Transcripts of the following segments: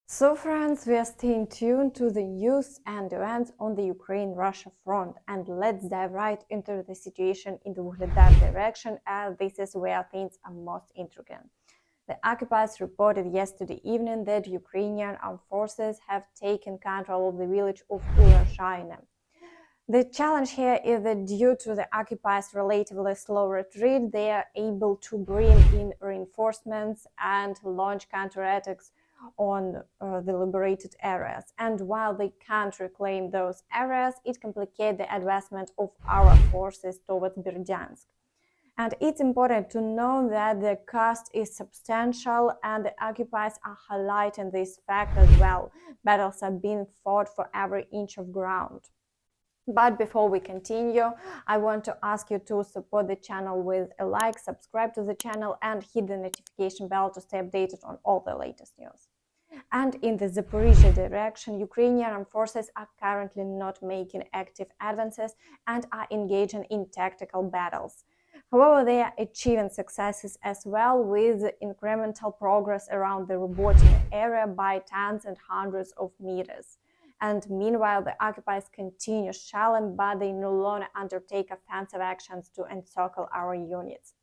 So friends, we are staying tuned to the news and events on the Ukraine-Russia front, and let's dive right into the situation in the Vuhledar direction, as this is where things are most intriguing. The occupiers reported yesterday evening that Ukrainian armed forces have taken control of the village of Urashayne. The challenge here is that due to the occupiers' relatively slow retreat, they are able to bring in reinforcements and launch counterattacks on the liberated areas. And while they can't reclaim those areas, it complicates the advancement of our forces towards Berdyansk. And it's important to know that the cost is substantial, and the occupiers are highlighting this fact as well. Battles are being fought for every inch of ground. But before we continue, I want to ask you to support the channel with a like, subscribe to the channel, and hit the notification bell to stay updated on all the latest news. And in the Zaporizhzhia direction, Ukrainian armed forces are currently not making active advances and are engaging in tactical battles. However, they are achieving successes as well, with incremental progress around the Robotyne area by tens and hundreds of meters. And meanwhile, the occupiers continue shelling, but they no longer undertake offensive actions to encircle our units.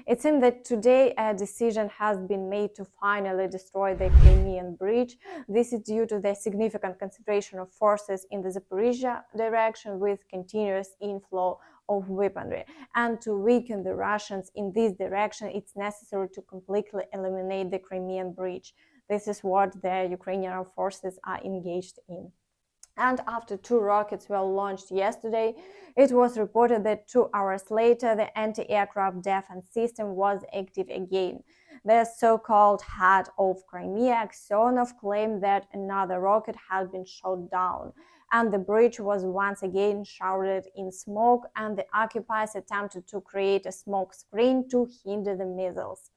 It seems that today a decision has been made to finally destroy the Crimean Bridge. This is due to the significant concentration of forces in the Zaporizhzhia direction, with continuous inflow of weaponry. And to weaken the Russians in this direction, it's necessary to completely eliminate the Crimean Bridge. This is what the Ukrainian armed forces are engaged in. And after 2 rockets were launched yesterday, it was reported that 2 hours later the anti-aircraft defense system was active again. The so-called head of Crimea, Aksionov, claimed that another rocket had been shot down, and the bridge was once again shrouded in smoke, and the occupiers attempted to create a smoke screen to hinder the missiles.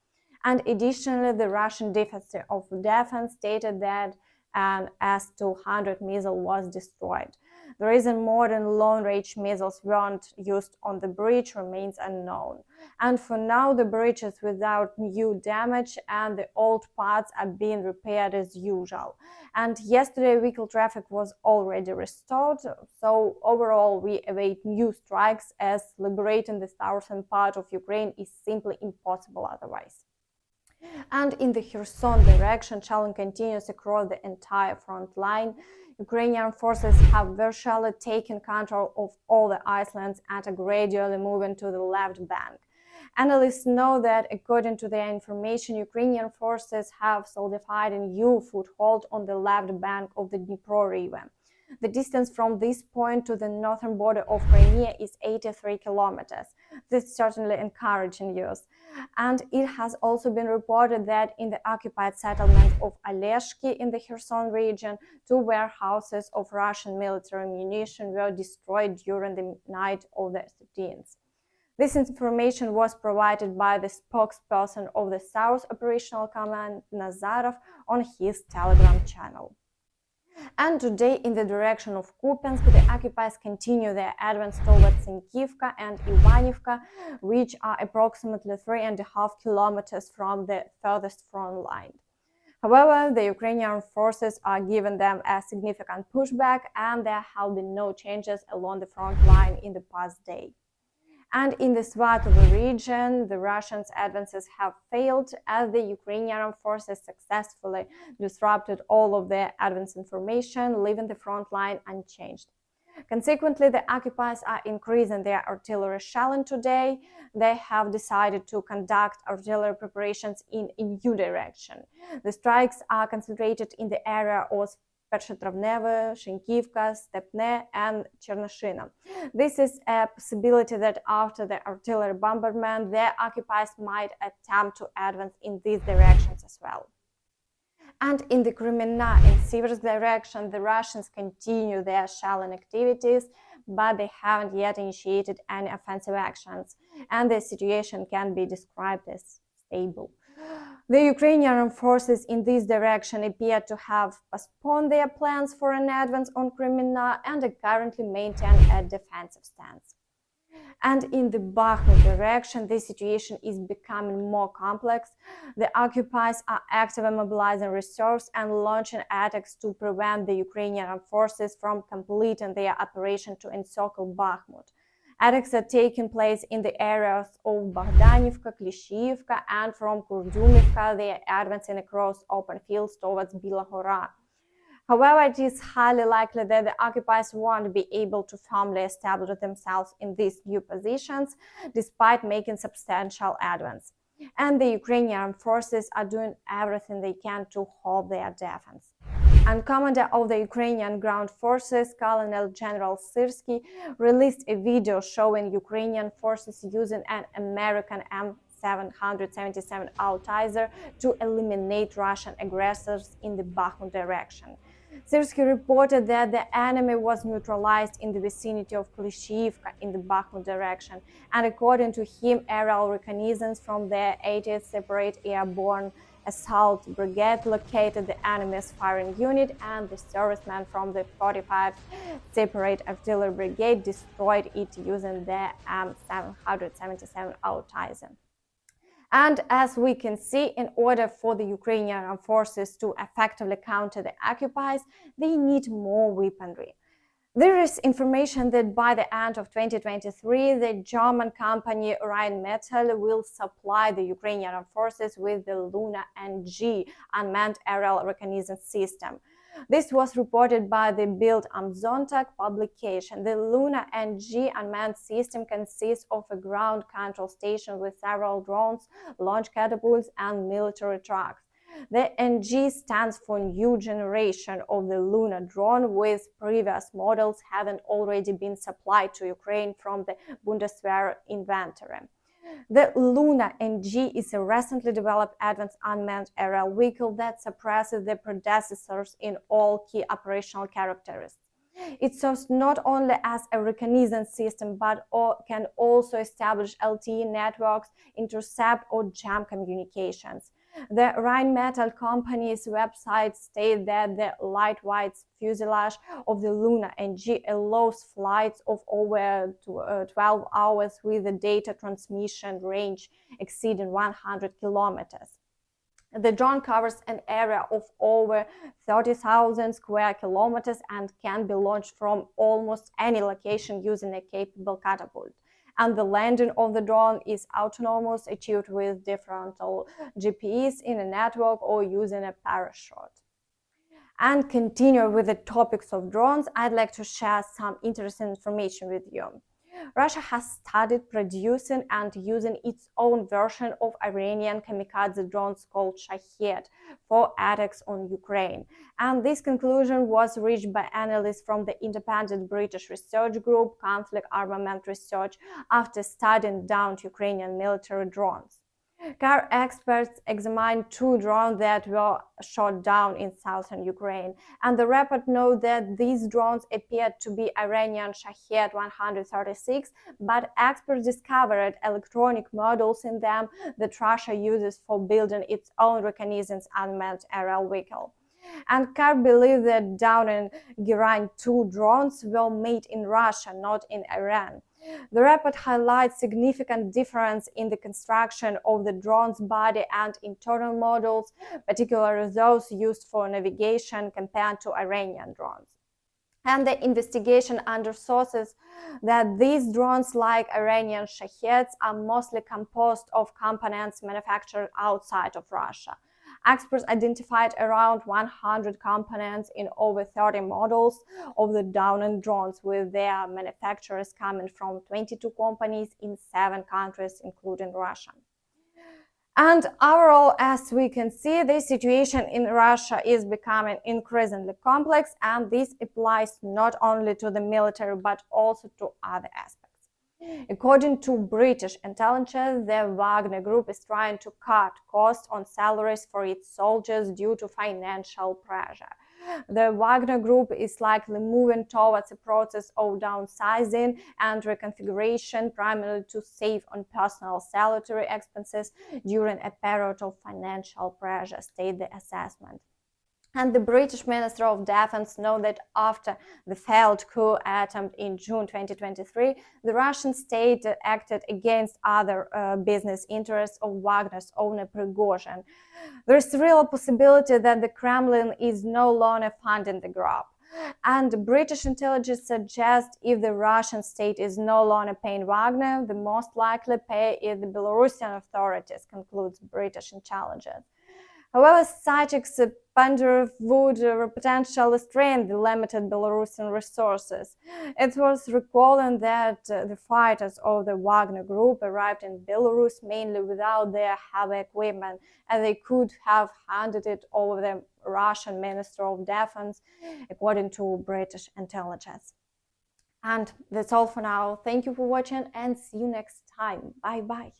And additionally, the Russian Defense of Defense stated that an S-200 missile was destroyed. The reason modern long-range missiles weren't used on the bridge remains unknown. And for now, the bridge is without new damage, and the old parts are being repaired as usual. And yesterday, vehicle traffic was already restored, so overall we await new strikes, as liberating the southern part of Ukraine is simply impossible otherwise. And in the Kherson direction, shelling continues across the entire front line. Ukrainian forces have virtually taken control of all the islands and are gradually moving to the left bank. Analysts know that, according to their information, Ukrainian forces have solidified a new foothold on the left bank of the Dnipro River. The distance from this point to the northern border of Crimea is 83 kilometers. This is certainly encouraging news. And it has also been reported that in the occupied settlement of Oleshki in the Kherson region, 2 warehouses of Russian military ammunition were destroyed during the night of the 13th. This information was provided by the spokesperson of the South Operational Command, Nazarov, on his Telegram channel. And today, in the direction of Kupiansk, the occupiers continue their advance towards Sinkivka and Ivanivka, which are approximately 3.5 kilometers from the furthest front line. However, the Ukrainian forces are giving them a significant pushback, and there have been no changes along the front line in the past day. And in the Svatovo region, the Russians' advances have failed, as the Ukrainian forces successfully disrupted all of their advance information, leaving the front line unchanged. Consequently, the occupiers are increasing their artillery shelling today. They have decided to conduct artillery preparations in a new direction. The strikes are concentrated in the area of Pershetravneve, Shinkivka, Stepne, and Chernoshina. This is a possibility that after the artillery bombardment, the occupiers might attempt to advance in these directions as well. And in the Kremenna and Siversk direction, the Russians continue their shelling activities, but they haven't yet initiated any offensive actions, and the situation can be described as stable. The Ukrainian forces in this direction appear to have postponed their plans for an advance on Kremenna and are currently maintain a defensive stance. And in the Bakhmut direction, the situation is becoming more complex. The occupiers are actively mobilizing reserves and launching attacks to prevent the Ukrainian armed forces from completing their operation to encircle Bakhmut. Attacks are taking place in the areas of Bogdanivka, Klishivka, and from Kurdyumivka. They are advancing across open fields towards Bilahora. However, it is highly likely that the occupiers won't be able to firmly establish themselves in these new positions, despite making substantial advance. And the Ukrainian armed forces are doing everything they can to hold their defense. And commander of the Ukrainian ground forces, Colonel General Syrsky, released a video showing Ukrainian forces using an American M777 Altizer to eliminate Russian aggressors in the Bakhmut direction. Syrsky reported that the enemy was neutralized in the vicinity of Klishivka in the Bakhmut direction, and according to him, aerial reconnaissance from the 80th Separate Airborne Assault Brigade located the enemy's firing unit, and the servicemen from the 45th Separate Artillery Brigade destroyed it using the M777 Altizer. And as we can see, in order for the Ukrainian armed forces to effectively counter the occupiers, they need more weaponry. There is information that by the end of 2023, the German company Rheinmetall will supply the Ukrainian armed forces with the Luna NG unmanned aerial reconnaissance system. This was reported by the Bild am Sonntag publication. The Luna NG unmanned system consists of a ground control station with several drones, launch catapults, and military trucks. The NG stands for New Generation of the Luna drone, with previous models having already been supplied to Ukraine from the Bundeswehr inventory. The Luna NG is a recently developed advanced unmanned aerial vehicle that surpasses the predecessors in all key operational characteristics. It serves not only as a reconnaissance system, but can also establish LTE networks, intercept or jam communications. The Rheinmetall company's website states that the lightweight fuselage of the Luna NG allows flights of over 12 hours with a data transmission range exceeding 100 kilometers. The drone covers an area of over 30,000 square kilometers and can be launched from almost any location using a capable catapult. And the landing of the drone is autonomous, achieved with differential GPS in a network or using a parachute. And continue with the topics of drones, I'd like to share some interesting information with you. Russia has started producing and using its own version of Iranian kamikaze drones called Shahed for attacks on Ukraine. And this conclusion was reached by analysts from the independent British research group Conflict Armament Research after studying downed Ukrainian military drones. CAR experts examined 2 drones that were shot down in southern Ukraine, and the report noted that these drones appeared to be Iranian Shahed 136, but experts discovered electronic modules in them that Russia uses for building its own reconnaissance unmanned aerial vehicle. And CAR believes that downed and Giran 2 drones were made in Russia, not in Iran. The report highlights significant difference in the construction of the drone's body and internal models, particularly those used for navigation compared to Iranian drones. And the investigation undersources that these drones, like Iranian Shaheds, are mostly composed of components manufactured outside of Russia. Experts identified around 100 components in over 30 models of the downed drones, with their manufacturers coming from 22 companies in 7 countries, including Russia. And overall, as we can see, the situation in Russia is becoming increasingly complex, and this applies not only to the military but also to other aspects. According to British intelligence, the Wagner Group is trying to cut costs on salaries for its soldiers due to financial pressure. The Wagner Group is likely moving towards a process of downsizing and reconfiguration, primarily to save on personal salary expenses during a period of financial pressure, state the assessment. And the British Minister of Defense know that after the failed coup attempt in June 2023, the Russian state acted against other business interests of Wagner's owner Prigozhin. There's a real possibility that the Kremlin is no longer funding the group. And British intelligence suggests if the Russian state is no longer paying Wagner, the most likely pay is the Belarusian authorities, concludes British intelligence. However, such expenditure would potentially strain the limited Belarusian resources. It was recalling that the fighters of the Wagner Group arrived in Belarus mainly without their heavy equipment, and they could have handed it over to the Russian Minister of Defense, according to British intelligence. And that's all for now. Thank you for watching and see you next time. Bye bye.